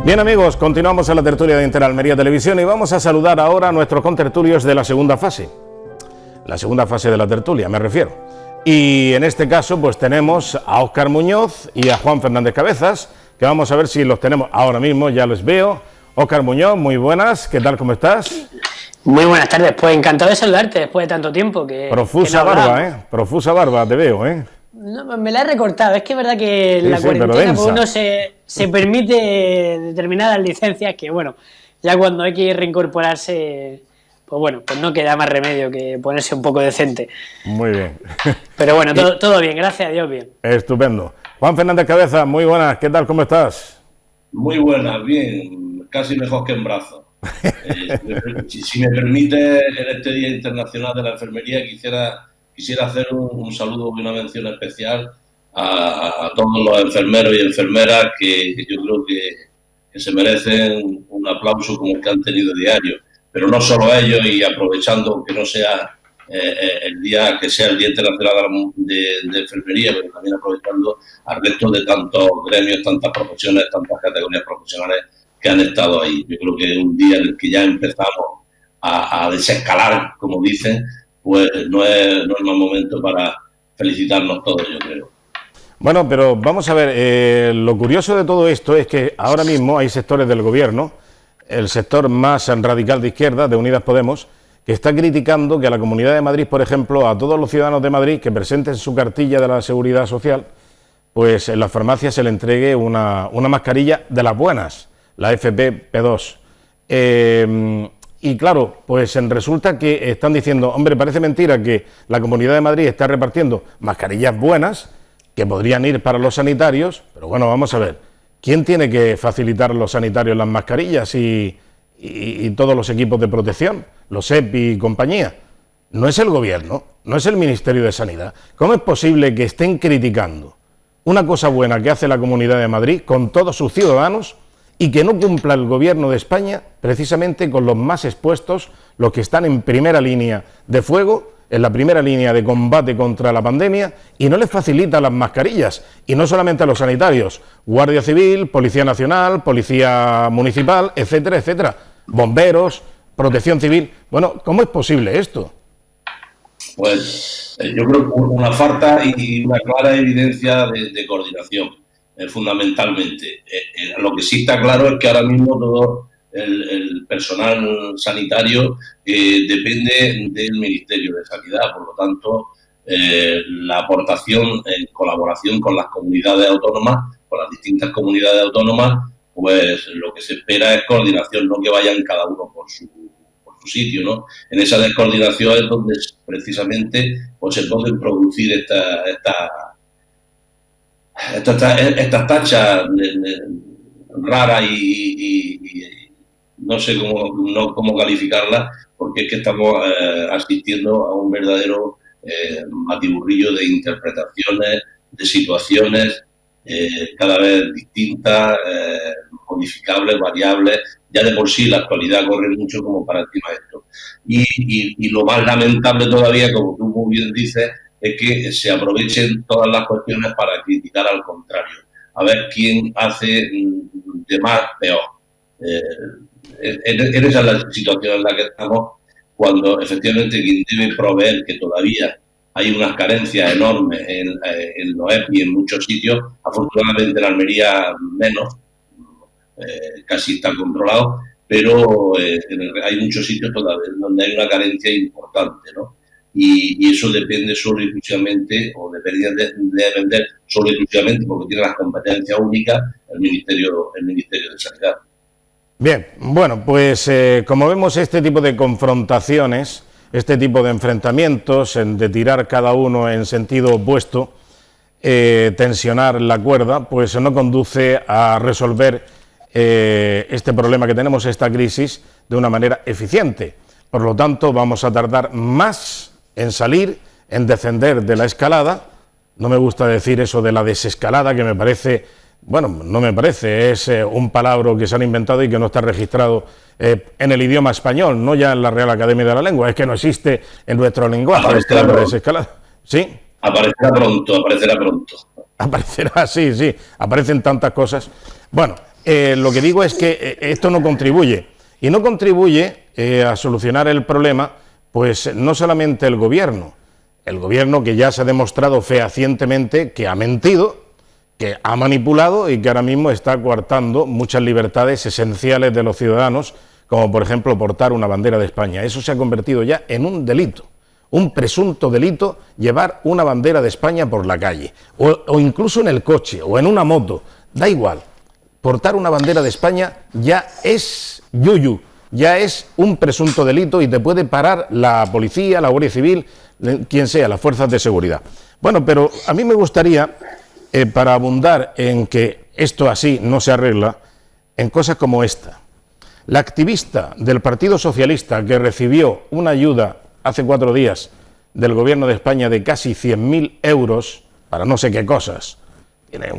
Bien amigos, continuamos en la tertulia de Interalmería Televisión y vamos a saludar ahora a nuestros contertulios de la segunda fase. La segunda fase de la tertulia, me refiero. Y en este caso pues tenemos a Óscar Muñoz y a Juan Fernández Cabezas, que vamos a ver si los tenemos ahora mismo, ya los veo. Óscar Muñoz, muy buenas, ¿qué tal, cómo estás? Muy buenas tardes, pues encantado de saludarte después de tanto tiempo que... Profusa barba, profusa barba, te veo, No, me la he recortado, es que es verdad que sí, la cuarentena pues uno se permite determinadas licencias que bueno, ya cuando hay que reincorporarse, pues bueno, pues no queda más remedio que ponerse un poco decente. Muy bien. Pero bueno, todo bien, gracias a Dios, bien. Estupendo. Juan Fernández Cabeza, muy buenas, ¿qué tal, cómo estás? Muy buenas, bien, casi mejor que en brazos. Si me permite, en este Día Internacional de la Enfermería quisiera hacer un saludo y una mención especial a todos los enfermeros y enfermeras que yo creo que se merecen un aplauso como el que han tenido diario. Pero no solo ellos, y aprovechando que no sea el día internacional de enfermería, pero también aprovechando al resto de tantos gremios, tantas profesiones, tantas categorías profesionales que han estado ahí. Yo creo que es un día en el que ya empezamos a desescalar, como dicen, pues no es mal momento para felicitarnos todos, yo creo. Bueno, pero vamos a ver, lo curioso de todo esto es que ahora mismo hay sectores del gobierno, el sector más radical de izquierda, de Unidas Podemos, que está criticando que a la Comunidad de Madrid, por ejemplo, a todos los ciudadanos de Madrid que presenten su cartilla de la Seguridad Social, pues en las farmacias se le entregue una mascarilla de las buenas, la FFP2. Y claro, pues resulta que están diciendo, hombre, parece mentira que la Comunidad de Madrid está repartiendo mascarillas buenas que podrían ir para los sanitarios, pero bueno, vamos a ver, ¿quién tiene que facilitar a los sanitarios las mascarillas y todos los equipos de protección, los EPI y compañía? No es el gobierno, no es el Ministerio de Sanidad. ¿Cómo es posible que estén criticando una cosa buena que hace la Comunidad de Madrid con todos sus ciudadanos y que no cumpla el gobierno de España precisamente con los más expuestos, los que están en primera línea de fuego, en la primera línea de combate contra la pandemia, y no les facilita las mascarillas? Y no solamente a los sanitarios, Guardia Civil, Policía Nacional, Policía Municipal, etcétera, etcétera, bomberos, Protección Civil. Bueno, ¿cómo es posible esto? Pues yo creo que una falta y una clara evidencia de coordinación, fundamentalmente. Lo que sí está claro es que ahora mismo todo el personal sanitario depende del Ministerio de Sanidad, por lo tanto, la aportación en colaboración con las comunidades autónomas, con las distintas comunidades autónomas, pues lo que se espera es coordinación, no que vayan cada uno por su sitio, ¿no? En esa descoordinación es donde precisamente pues se pueden producir estas tachas raras y no sé cómo calificarlas, porque es que estamos asistiendo a un verdadero batiburrillo de interpretaciones, de situaciones cada vez distintas, modificables, variables. Ya de por sí la actualidad corre mucho como para encima de esto. Y lo más lamentable todavía, como tú muy bien dices, es que se aprovechen todas las cuestiones para criticar al contrario, a ver quién hace de más peor. Esa es la situación en la que estamos, cuando efectivamente quien debe proveer, que todavía hay unas carencias enormes en los EPI en muchos sitios, afortunadamente en Almería menos, casi está controlado, pero hay muchos sitios todavía donde hay una carencia importante, ¿no? Y eso depende solo y exclusivamente, o debería de depender solo y exclusivamente, porque tiene las competencias únicas, el Ministerio de Sanidad. Bien, bueno, pues como vemos, este tipo de confrontaciones, este tipo de enfrentamientos, de tirar cada uno en sentido opuesto, tensionar la cuerda, pues no conduce a resolver este problema que tenemos, esta crisis, de una manera eficiente. Por lo tanto, vamos a tardar más en salir, en descender de la escalada. No me gusta decir eso de la desescalada, que me parece, bueno, no me parece, es un palabra que se han inventado y que no está registrado en el idioma español, no ya en la Real Academia de la Lengua, es que no existe en nuestro lenguaje esta desescalada. ¿Sí? Aparecerá pronto. Aparecerá, sí, aparecen tantas cosas. Bueno, lo que digo es que esto no contribuye. Y no contribuye a solucionar el problema, pues no solamente el gobierno que ya se ha demostrado fehacientemente que ha mentido, que ha manipulado y que ahora mismo está coartando muchas libertades esenciales de los ciudadanos, como por ejemplo portar una bandera de España. Eso se ha convertido ya en un delito, un presunto delito, llevar una bandera de España por la calle, o incluso en el coche, o en una moto, da igual. Portar una bandera de España ya es yuyu, ya es un presunto delito y te puede parar la policía, la Guardia Civil, quien sea, las fuerzas de seguridad. Bueno, pero a mí me gustaría, para abundar en que esto así no se arregla, en cosas como esta. La activista del Partido Socialista que recibió una ayuda hace 4 días del Gobierno de España de casi 100.000 euros para no sé qué cosas, tiene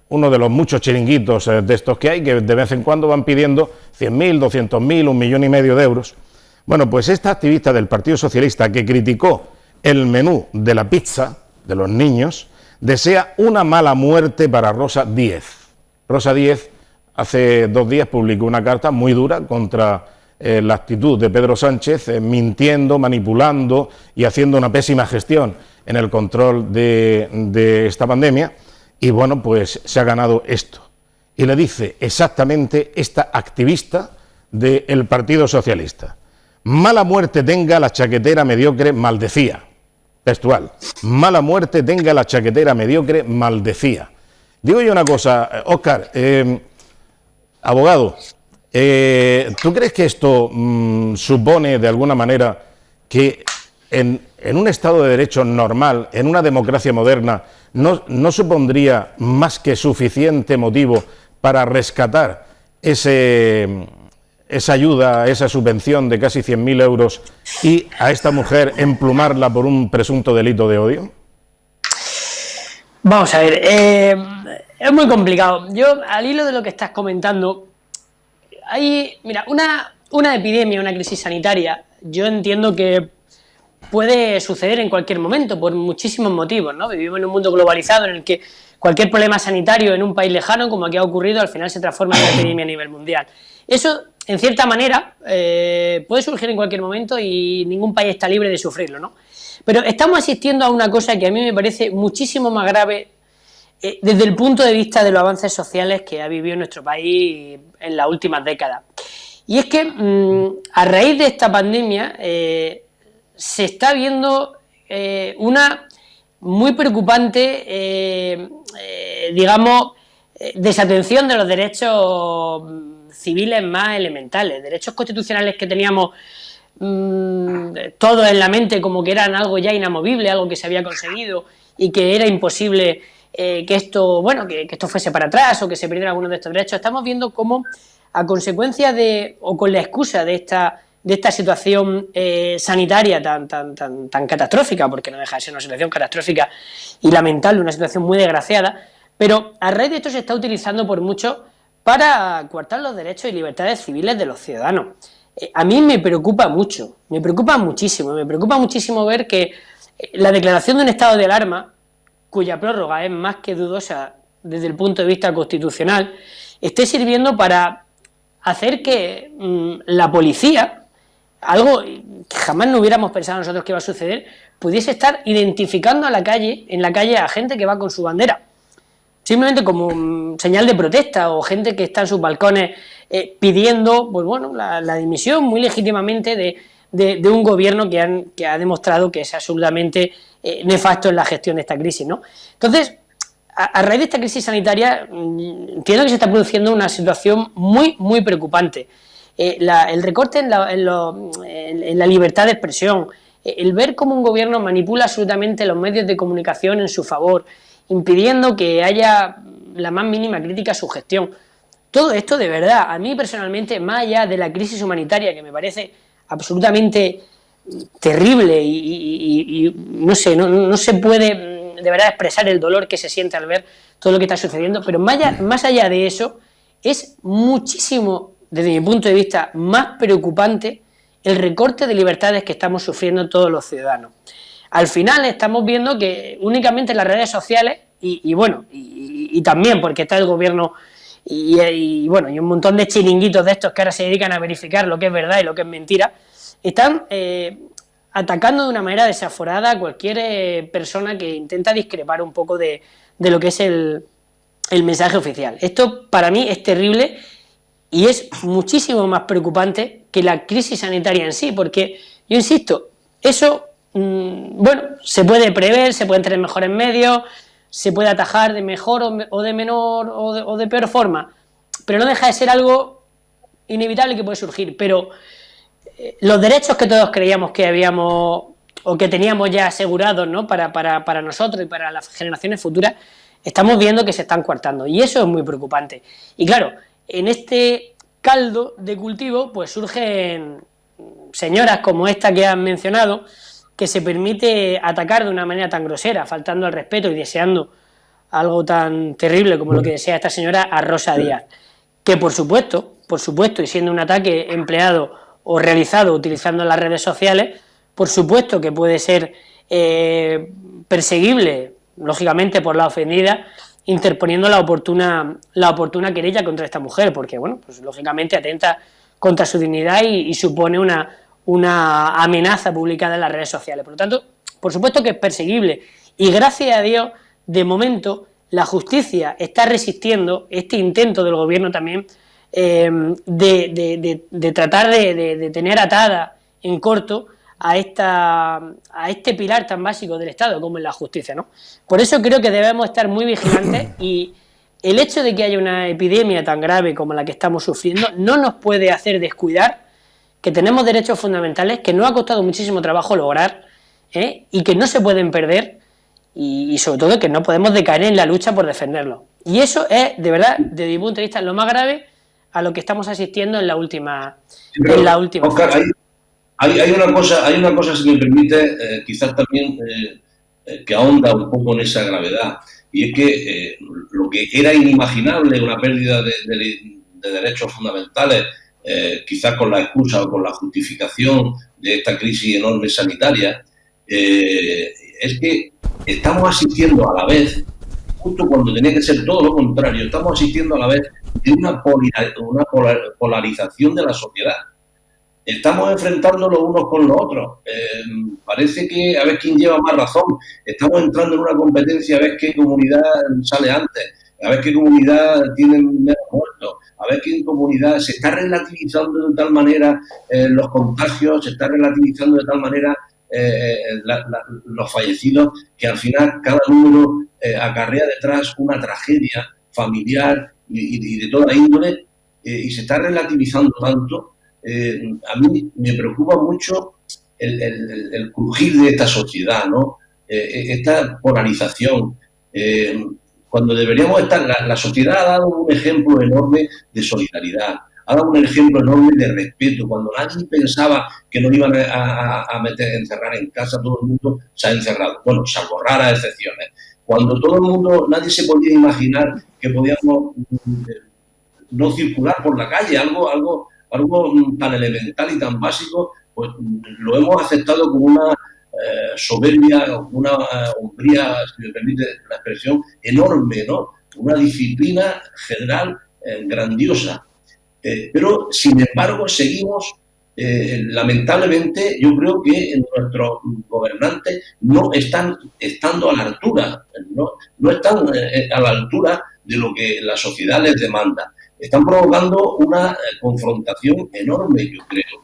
uno de los muchos chiringuitos de estos que hay, que de vez en cuando van pidiendo 100.000, 200.000, 1,5 millones de euros. Bueno, pues esta activista del Partido Socialista que criticó el menú de la pizza de los niños, desea una mala muerte para Rosa Díez. Rosa Díez hace 2 días publicó una carta muy dura contra la actitud de Pedro Sánchez, mintiendo, manipulando y haciendo una pésima gestión en el control de esta pandemia. Y bueno, pues se ha ganado esto. Y le dice exactamente esta activista del Partido Socialista: mala muerte tenga la chaquetera mediocre, maldecía. Textual: mala muerte tenga la chaquetera mediocre, maldecía. Digo yo una cosa, Óscar, abogado, ¿tú crees que esto supone de alguna manera que en un Estado de Derecho normal, en una democracia moderna, no supondría más que suficiente motivo para rescatar esa ayuda, esa subvención de casi 100.000 euros y a esta mujer emplumarla por un presunto delito de odio? Vamos a ver, es muy complicado. Yo, al hilo de lo que estás comentando, hay, mira, una epidemia, una crisis sanitaria, yo entiendo que puede suceder en cualquier momento por muchísimos motivos, ¿no? Vivimos en un mundo globalizado en el que cualquier problema sanitario en un país lejano, como aquí ha ocurrido, al final se transforma en una epidemia a nivel mundial. Eso, en cierta manera, puede surgir en cualquier momento y ningún país está libre de sufrirlo, ¿no? Pero estamos asistiendo a una cosa que a mí me parece muchísimo más grave desde el punto de vista de los avances sociales que ha vivido nuestro país en las últimas décadas. Y es que a raíz de esta pandemia se está viendo una muy preocupante, digamos, desatención de los derechos civiles más elementales, derechos constitucionales que teníamos todos en la mente como que eran algo ya inamovible, algo que se había conseguido y que era imposible que esto, bueno, que esto fuese para atrás o que se perdieran algunos de estos derechos. Estamos viendo cómo, a consecuencia de, o con la excusa de esta situación sanitaria tan catastrófica, porque no deja de ser una situación catastrófica y lamentable, una situación muy desgraciada, pero a raíz de esto se está utilizando por muchos para coartar los derechos y libertades civiles de los ciudadanos. A mí me preocupa mucho, me preocupa muchísimo ver que la declaración de un estado de alarma, cuya prórroga es más que dudosa desde el punto de vista constitucional, esté sirviendo para hacer que la policía, algo que jamás no hubiéramos pensado nosotros que iba a suceder, pudiese estar identificando en la calle a gente que va con su bandera, simplemente como señal de protesta, o gente que está en sus balcones pidiendo, pues bueno, la dimisión muy legítimamente de un gobierno que ha demostrado que es absolutamente nefasto en la gestión de esta crisis, ¿no? Entonces, a raíz de esta crisis sanitaria, entiendo que se está produciendo una situación muy preocupante. El recorte en la libertad de expresión, el ver cómo un gobierno manipula absolutamente los medios de comunicación en su favor, impidiendo que haya la más mínima crítica a su gestión. Todo esto, de verdad, a mí personalmente, más allá de la crisis humanitaria, que me parece absolutamente terrible y no sé, no se puede de verdad expresar el dolor que se siente al ver todo lo que está sucediendo, pero más allá de eso, es muchísimo, desde mi punto de vista, más preocupante el recorte de libertades que estamos sufriendo todos los ciudadanos. Al final estamos viendo que únicamente en las redes sociales, y también porque está el gobierno y bueno, y un montón de chiringuitos de estos que ahora se dedican a verificar lo que es verdad y lo que es mentira, están atacando de una manera desaforada a cualquier persona que intenta discrepar un poco de lo que es el mensaje oficial. Esto para mí es terrible y es muchísimo más preocupante que la crisis sanitaria en sí, porque yo insisto, eso, bueno, se puede prever, se pueden tener mejores medios, se puede atajar de mejor o de menor o de peor forma, pero no deja de ser algo inevitable que puede surgir. Pero los derechos que todos creíamos que habíamos o que teníamos ya asegurados, ¿no?, para nosotros y para las generaciones futuras, estamos viendo que se están coartando, y eso es muy preocupante. Y claro, en este caldo de cultivo pues surgen señoras como esta que han mencionado, que se permite atacar de una manera tan grosera, faltando al respeto y deseando algo tan terrible como lo que desea esta señora a Rosa Díaz, que por supuesto, y siendo un ataque empleado o realizado utilizando las redes sociales, por supuesto que puede ser perseguible, lógicamente, por la ofendida, interponiendo la oportuna querella contra esta mujer, porque, bueno, pues lógicamente atenta contra su dignidad y supone una amenaza publicada en las redes sociales. Por lo tanto, por supuesto que es perseguible, y gracias a Dios, de momento, la justicia está resistiendo este intento del gobierno también de tratar de tener atada en corto a este pilar tan básico del Estado como es la justicia, ¿no? Por eso creo que debemos estar muy vigilantes, y el hecho de que haya una epidemia tan grave como la que estamos sufriendo no nos puede hacer descuidar que tenemos derechos fundamentales que nos ha costado muchísimo trabajo lograr, y que no se pueden perder, y sobre todo que no podemos decaer en la lucha por defenderlos. Y eso es, de verdad, desde mi punto de vista, lo más grave a lo que estamos asistiendo en la última. Sí, Óscar, hay una cosa, si me permite, quizás también que ahonda un poco en esa gravedad, y es que lo que era inimaginable, una pérdida de derechos fundamentales, quizás con la excusa o con la justificación de esta crisis enorme sanitaria, es que estamos asistiendo a la vez, justo cuando tenía que ser todo lo contrario, estamos asistiendo a la vez de una polarización de la sociedad. Estamos enfrentando los unos con los otros. Parece que a ver quién lleva más razón. Estamos entrando en una competencia a ver qué comunidad sale antes, a ver qué comunidad tiene menos muertos, a ver qué comunidad se está relativizando de tal manera los contagios, se está relativizando de tal manera los fallecidos, que al final cada número acarrea detrás una tragedia familiar y de toda índole, y se está relativizando tanto. A mí me preocupa mucho el crujir de esta sociedad, ¿no? Esta polarización. Cuando deberíamos estar, la sociedad ha dado un ejemplo enorme de solidaridad, ha dado un ejemplo enorme de respeto. Cuando nadie pensaba que nos iban a encerrar en casa, todo el mundo se ha encerrado. Bueno, salvo raras excepciones. Cuando todo el mundo, nadie se podía imaginar que podíamos no circular por la calle, algo tan elemental y tan básico, pues lo hemos aceptado como una soberbia, una hombría, si me permite la expresión, enorme, ¿no? Una disciplina general grandiosa. Pero, sin embargo, seguimos, lamentablemente, yo creo que nuestros gobernantes no están estando a la altura, no están a la altura de lo que la sociedad les demanda. Están provocando una confrontación enorme, yo creo.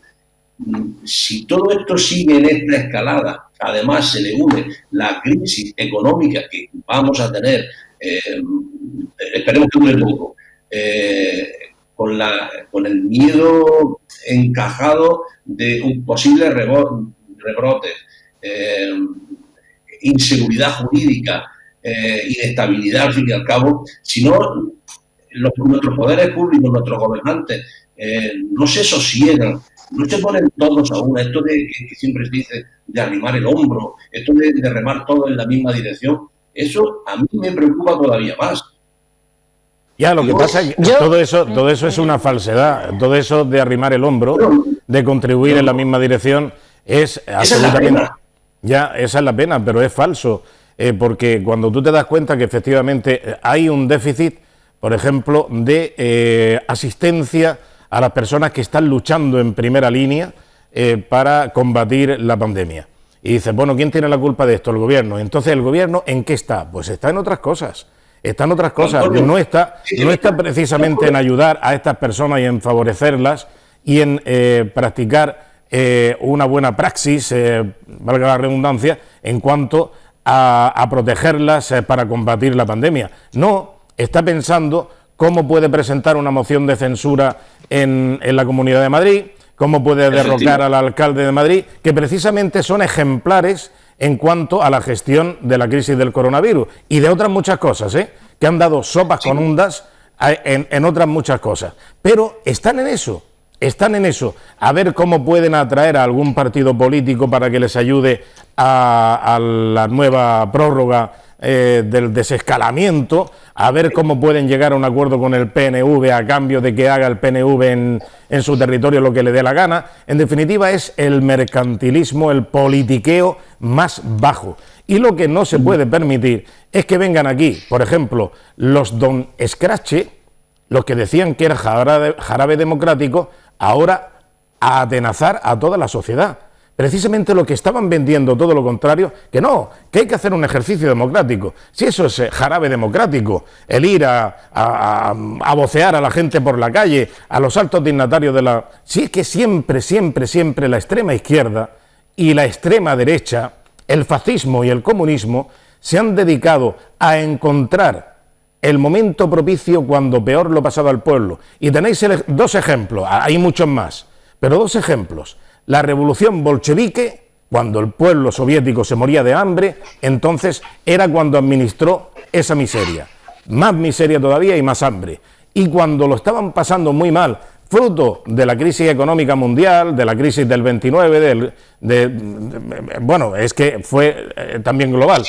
Si todo esto sigue en esta escalada, además se le une la crisis económica que vamos a tener, esperemos que dure poco, con el miedo encajado de un posible rebrote, inseguridad jurídica, inestabilidad, al fin y al cabo, si no, nuestros poderes públicos, nuestros gobernantes, no se sosiegan, no se ponen todos a una. Esto que siempre se dice de arrimar el hombro, esto de remar todo en la misma dirección, eso a mí me preocupa todavía más. Ya, lo que pasa es que todo eso es una falsedad. Todo eso de arrimar el hombro, de contribuir en la misma dirección, es absolutamente... Esa es la pena, pero es falso. Porque cuando tú te das cuenta que efectivamente hay un déficit, por ejemplo, de asistencia a las personas que están luchando en primera línea para combatir la pandemia. Y dices, bueno, ¿quién tiene la culpa de esto? El gobierno. Entonces, ¿el gobierno en qué está? Pues está en otras cosas. Está en otras cosas. No está precisamente en ayudar a estas personas y en favorecerlas y en practicar una buena praxis, valga la redundancia, en cuanto a protegerlas para combatir la pandemia. No, está pensando cómo puede presentar una moción de censura en la Comunidad de Madrid, cómo puede derrocar al alcalde de Madrid, que precisamente son ejemplares en cuanto a la gestión de la crisis del coronavirus y de otras muchas cosas, que han dado sopas con hundas en otras muchas cosas. Pero están en eso, a ver cómo pueden atraer a algún partido político para que les ayude a la nueva prórroga del desescalamiento, a ver cómo pueden llegar a un acuerdo con el PNV a cambio de que haga el PNV en su territorio lo que le dé la gana. En definitiva, es el mercantilismo, el politiqueo más bajo. Y lo que no se puede permitir es que vengan aquí, por ejemplo, los don Escrache, los que decían que era jarabe democrático, ahora a atenazar a toda la sociedad. Precisamente lo que estaban vendiendo, todo lo contrario, que no, que hay que hacer un ejercicio democrático. Si eso es jarabe democrático, el ir a vocear a la gente por la calle, a los altos dignatarios de la... Si es que siempre la extrema izquierda y la extrema derecha, el fascismo y el comunismo, se han dedicado a encontrar el momento propicio cuando peor lo pasaba al pueblo. Y tenéis dos ejemplos, hay muchos más, pero dos ejemplos. La revolución bolchevique, cuando el pueblo soviético se moría de hambre, entonces era cuando administró esa miseria. Más miseria todavía y más hambre. Y cuando lo estaban pasando muy mal, fruto de la crisis económica mundial, de la crisis del 29, bueno, es que fue también global.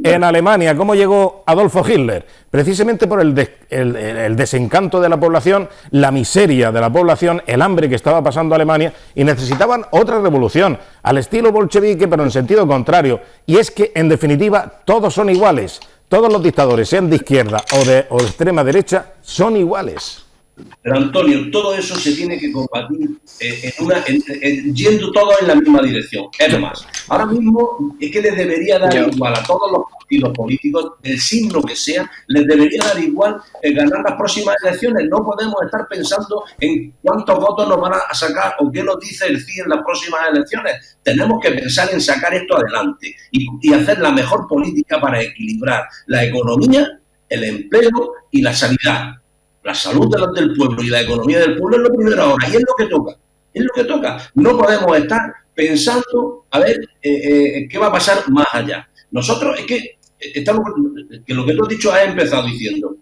En Alemania, ¿cómo llegó Adolfo Hitler? Precisamente por el desencanto de la población, la miseria de la población, el hambre que estaba pasando Alemania, y necesitaban otra revolución, al estilo bolchevique, pero en sentido contrario. Y es que, en definitiva, todos son iguales. Todos los dictadores, sean de izquierda o de extrema derecha, son iguales. Pero Antonio, todo eso se tiene que combatir yendo todos en la misma dirección. Es más, ahora mismo es que les debería dar igual a todos los partidos políticos, el signo que sea, les debería dar igual ganar las próximas elecciones. No podemos estar pensando en cuántos votos nos van a sacar o qué nos dice el CIE en las próximas elecciones. Tenemos que pensar en sacar esto adelante y hacer la mejor política para equilibrar la economía, el empleo y la sanidad. La salud del pueblo y la economía del pueblo es lo primero ahora, y es lo que toca. No podemos estar pensando a ver qué va a pasar más allá. Nosotros es que lo que tú has dicho has empezado diciendo,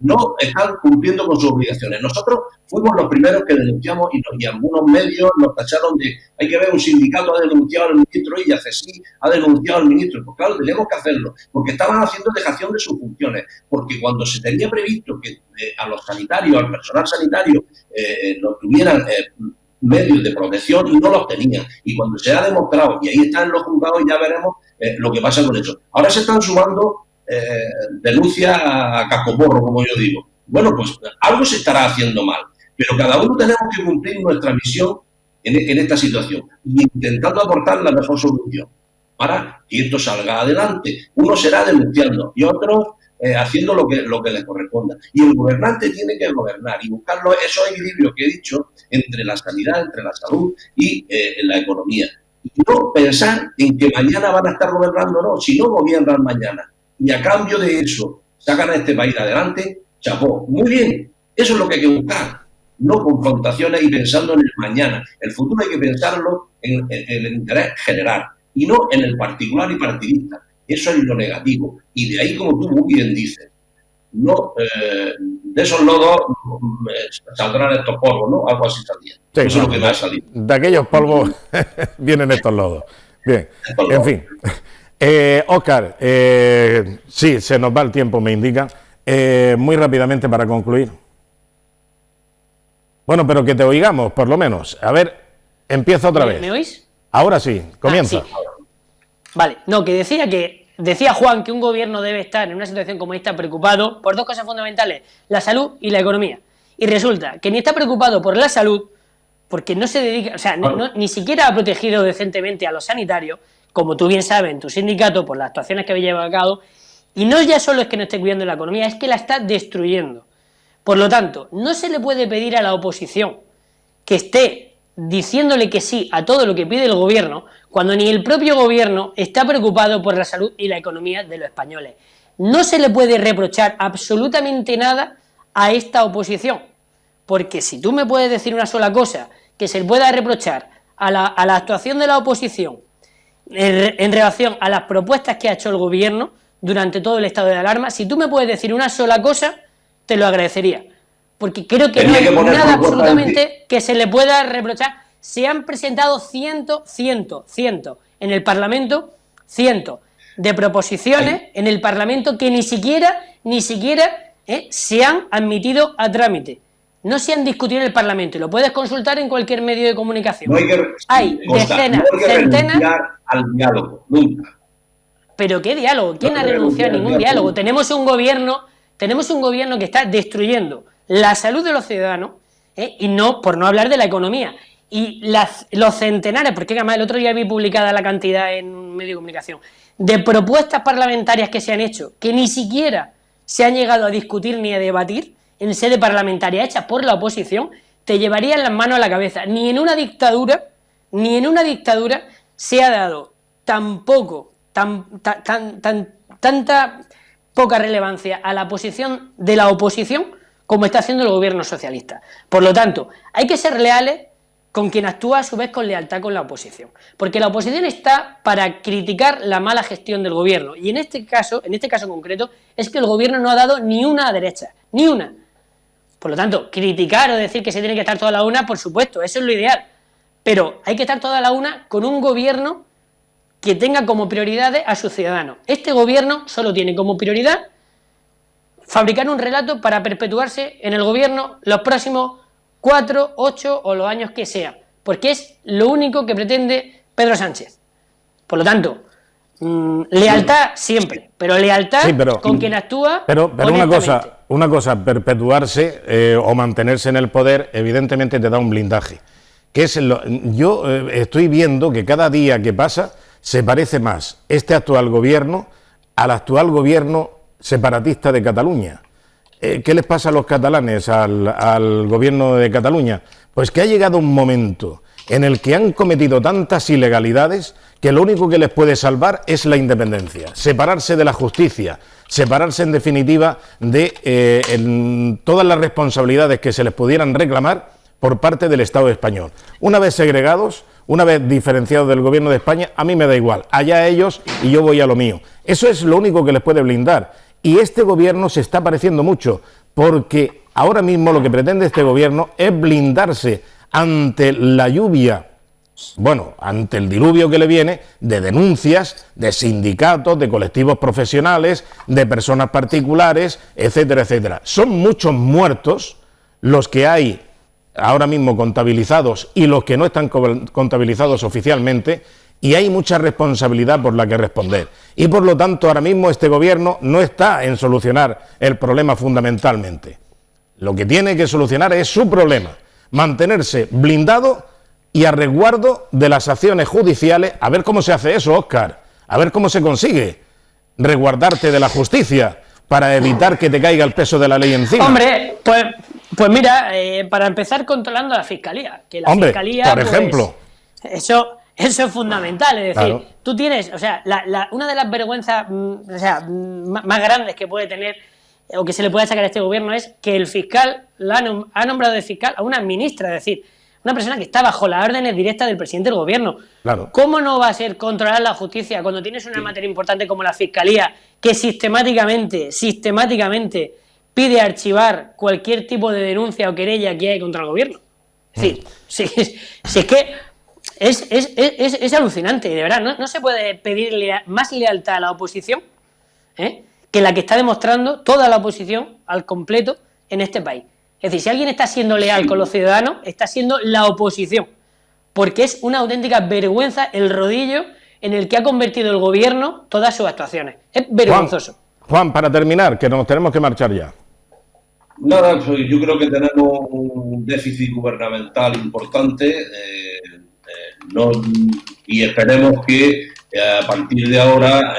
no están cumpliendo con sus obligaciones. Nosotros fuimos los primeros que denunciamos y algunos medios nos tacharon de, hay que ver, un sindicato ha denunciado al ministro y CESI ha denunciado al ministro. Pues claro, tenemos que hacerlo, porque estaban haciendo dejación de sus funciones, porque cuando se tenía previsto que a los sanitarios, al personal sanitario, no tuvieran medios de protección, no los tenían. Y cuando se ha demostrado, y ahí están los juzgados, ya veremos lo que pasa con eso. Ahora se están sumando denuncia a cascoporro, como yo digo. Bueno, pues algo se estará haciendo mal, pero cada uno tenemos que cumplir nuestra misión en esta situación y intentando aportar la mejor solución para que esto salga adelante. Uno será denunciando y otros haciendo lo que les corresponda. Y el gobernante tiene que gobernar y buscar esos equilibrios que he dicho entre la sanidad, entre la salud y la economía. Y no pensar en que mañana van a estar gobernando, no, si no gobiernan mañana. Y a cambio de eso sacan a este país adelante, chapó. Muy bien, eso es lo que hay que buscar. No confrontaciones y pensando en el mañana. El futuro hay que pensarlo en el interés general y no en el particular y partidista. Eso es lo negativo. Y de ahí, como tú muy bien dices, no, de esos lodos saldrán estos polvos, ¿no? Algo así salía. Sí, eso es lo que me ha salido. De aquellos polvos vienen estos lodos. Bien, en fin. Óscar, sí, se nos va el tiempo, me indica. Muy rápidamente para concluir. Bueno, pero que te oigamos, por lo menos. A ver, empieza otra vez. ¿Me oís? Ahora sí, comienza. Sí. Vale, no, que decía que decía Juan que un gobierno debe estar en una situación como esta preocupado por dos cosas fundamentales, la salud y la economía. Y resulta que ni está preocupado por la salud, porque no se dedica, o sea, ni siquiera ha protegido decentemente a los sanitarios, como tú bien sabes en tu sindicato, por las actuaciones que habéis llevado a cabo, y no ya solo es que no esté cuidando la economía, es que la está destruyendo. Por lo tanto, no se le puede pedir a la oposición que esté diciéndole que sí a todo lo que pide el gobierno, cuando ni el propio gobierno está preocupado por la salud y la economía de los españoles. No se le puede reprochar absolutamente nada a esta oposición, porque si tú me puedes decir una sola cosa que se le pueda reprochar a la actuación de la oposición en relación a las propuestas que ha hecho el gobierno durante todo el estado de alarma, si tú me puedes decir una sola cosa, te lo agradecería, porque creo que no hay nada absolutamente que se le pueda reprochar. Se han presentado cientos en el Parlamento, cientos de proposiciones en el Parlamento que ni siquiera se han admitido a trámite. No se han discutido en el Parlamento y lo puedes consultar en cualquier medio de comunicación. No hay decenas, centenas. Al diálogo, nunca. ¿Pero qué diálogo? ¿Quién ha renunciado a ningún diálogo? Tenemos un gobierno que está destruyendo la salud de los ciudadanos, y no, por no hablar de la economía. Y los centenares, porque además el otro día vi publicada la cantidad en un medio de comunicación, de propuestas parlamentarias que se han hecho, que ni siquiera se han llegado a discutir ni a debatir en sede parlamentaria, hechas por la oposición, te llevarían las manos a la cabeza. Ni en una dictadura se ha dado tanta poca relevancia a la posición de la oposición como está haciendo el gobierno socialista. Por lo tanto, hay que ser leales con quien actúa a su vez con lealtad con la oposición, porque la oposición está para criticar la mala gestión del gobierno, y en este caso concreto es que el gobierno no ha dado ni una a derecha, ni una. Por lo tanto, criticar o decir que se tiene que estar toda la una, por supuesto, eso es lo ideal, pero hay que estar toda la una con un gobierno que tenga como prioridades a sus ciudadanos. Este gobierno solo tiene como prioridad fabricar un relato para perpetuarse en el gobierno los próximos 4, 8 o los años que sea, porque es lo único que pretende Pedro Sánchez. Por lo tanto, lealtad siempre, pero lealtad con quien actúa. Pero una cosa, perpetuarse o mantenerse en el poder, evidentemente te da un blindaje. Yo estoy viendo que cada día que pasa se parece más este actual gobierno al actual gobierno separatista de Cataluña. ¿Qué les pasa a los catalanes, al gobierno de Cataluña? Pues que ha llegado un momento en el que han cometido tantas ilegalidades que lo único que les puede salvar es la independencia, separarse de la justicia, separarse en definitiva de todas las responsabilidades que se les pudieran reclamar por parte del Estado español. Una vez segregados, una vez diferenciados del gobierno de España, a mí me da igual, allá ellos y yo voy a lo mío. Eso es lo único que les puede blindar. Y este gobierno se está pareciendo mucho, porque ahora mismo lo que pretende este gobierno es blindarse ante la lluvia, ante el diluvio que le viene de denuncias de sindicatos, de colectivos profesionales, de personas particulares, etcétera, etcétera. Son muchos muertos los que hay ahora mismo contabilizados y los que no están contabilizados oficialmente, y hay mucha responsabilidad por la que responder. Y por lo tanto, ahora mismo este gobierno no está en solucionar el problema fundamentalmente. Lo que tiene que solucionar es su problema, mantenerse blindado y a resguardo de las acciones judiciales. A ver cómo se hace eso, Óscar, a ver cómo se consigue resguardarte de la justicia para evitar que te caiga el peso de la ley encima. Hombre, pues mira, para empezar controlando a la Fiscalía, que la Fiscalía, por ejemplo, eso es fundamental, es decir, claro. Tú tienes, o sea, una de las vergüenzas más grandes que puede tener o que se le puede sacar a este gobierno es que el fiscal ha nombrado de fiscal a una ministra, es decir, una persona que está bajo las órdenes directas del presidente del gobierno. Claro. ¿Cómo no va a ser controlar la justicia cuando tienes una materia importante como la Fiscalía que sistemáticamente pide archivar cualquier tipo de denuncia o querella que hay contra el gobierno? Es decir, si es que es alucinante, de verdad. No se puede pedir más lealtad a la oposición que la que está demostrando toda la oposición al completo en este país. Es decir, si alguien está siendo leal con los ciudadanos, está siendo la oposición, porque es una auténtica vergüenza el rodillo en el que ha convertido el gobierno todas sus actuaciones. Es vergonzoso. Juan, para terminar, que nos tenemos que marchar ya. Nada, pues yo creo que tenemos un déficit gubernamental importante y esperemos que a partir de ahora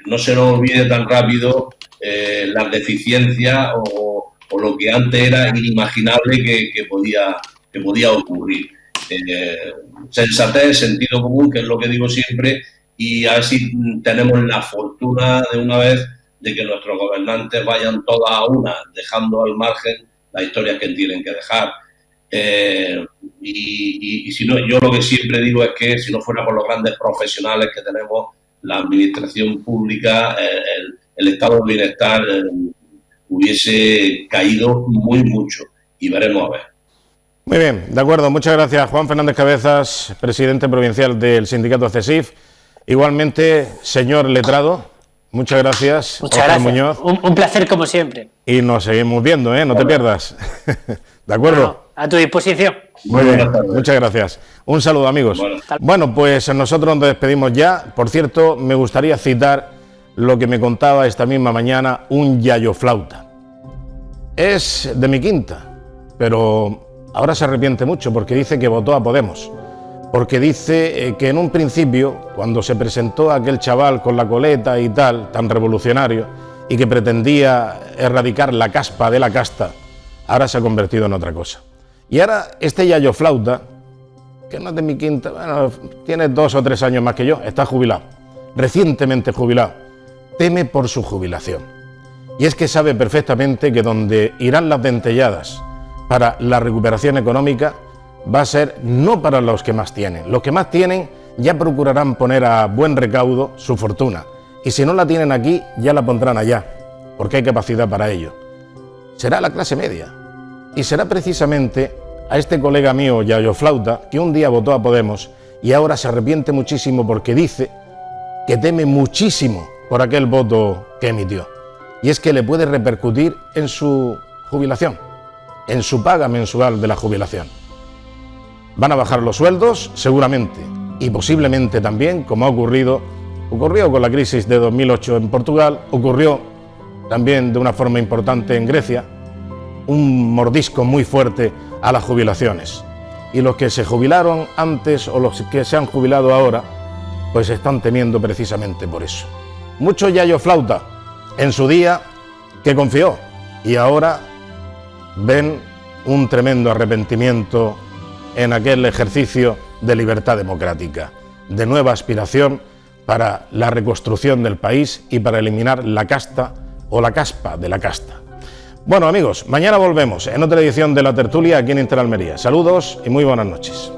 no se nos olvide tan rápido las deficiencias o lo que antes era inimaginable que podía ocurrir. Sensatez, sentido común, que es lo que digo siempre, y a ver si tenemos la fortuna de una vez de que nuestros gobernantes vayan todas a una, dejando al margen las historias que tienen que dejar. Y si no, yo lo que siempre digo es que si no fuera por los grandes profesionales que tenemos, la administración pública, el estado de bienestar hubiese caído mucho, y veremos a ver. Muy bien, de acuerdo, muchas gracias Juan Fernández Cabezas, presidente provincial del sindicato CESIF. Igualmente, señor letrado, muchas gracias. Muchas gracias. Muñoz. Un placer como siempre. Y nos seguimos viendo, no te pierdas. ¿De acuerdo? Bueno, a tu disposición. Muy bien, muchas gracias. Un saludo, amigos. Bueno, pues nosotros nos despedimos ya. Por cierto, me gustaría citar lo que me contaba esta misma mañana un yayo flauta. Es de mi quinta, pero ahora se arrepiente mucho porque dice que votó a Podemos. Porque dice que en un principio, cuando se presentó aquel chaval con la coleta y tal, tan revolucionario, y que pretendía erradicar la caspa de la casta, ahora se ha convertido en otra cosa. Y ahora este yayo flauta, que no es de mi quinta, bueno, tiene 2 o 3 años más que yo, está jubilado, recientemente jubilado, teme por su jubilación. Y es que sabe perfectamente que donde irán las dentelladas para la recuperación económica va a ser no para los que más tienen. Los que más tienen ya procurarán poner a buen recaudo su fortuna. Y si no la tienen aquí, ya la pondrán allá, porque hay capacidad para ello. Será la clase media. Y será precisamente a este colega mío, yayo flauta, que un día votó a Podemos y ahora se arrepiente muchísimo porque dice que teme muchísimo por aquel voto que emitió. Y es que le puede repercutir en su jubilación, en su paga mensual de la jubilación. Van a bajar los sueldos, seguramente, y posiblemente también, como ocurrió con la crisis de 2008 en Portugal, ocurrió también de una forma importante en Grecia, un mordisco muy fuerte a las jubilaciones. Y los que se jubilaron antes o los que se han jubilado ahora, pues están temiendo precisamente por eso. Mucho yayo flauta en su día que confió y ahora ven un tremendo arrepentimiento en aquel ejercicio de libertad democrática, de nueva aspiración para la reconstrucción del país y para eliminar la casta o la caspa de la casta. Bueno, amigos, mañana volvemos en otra edición de La Tertulia aquí en Interalmería. Saludos y muy buenas noches.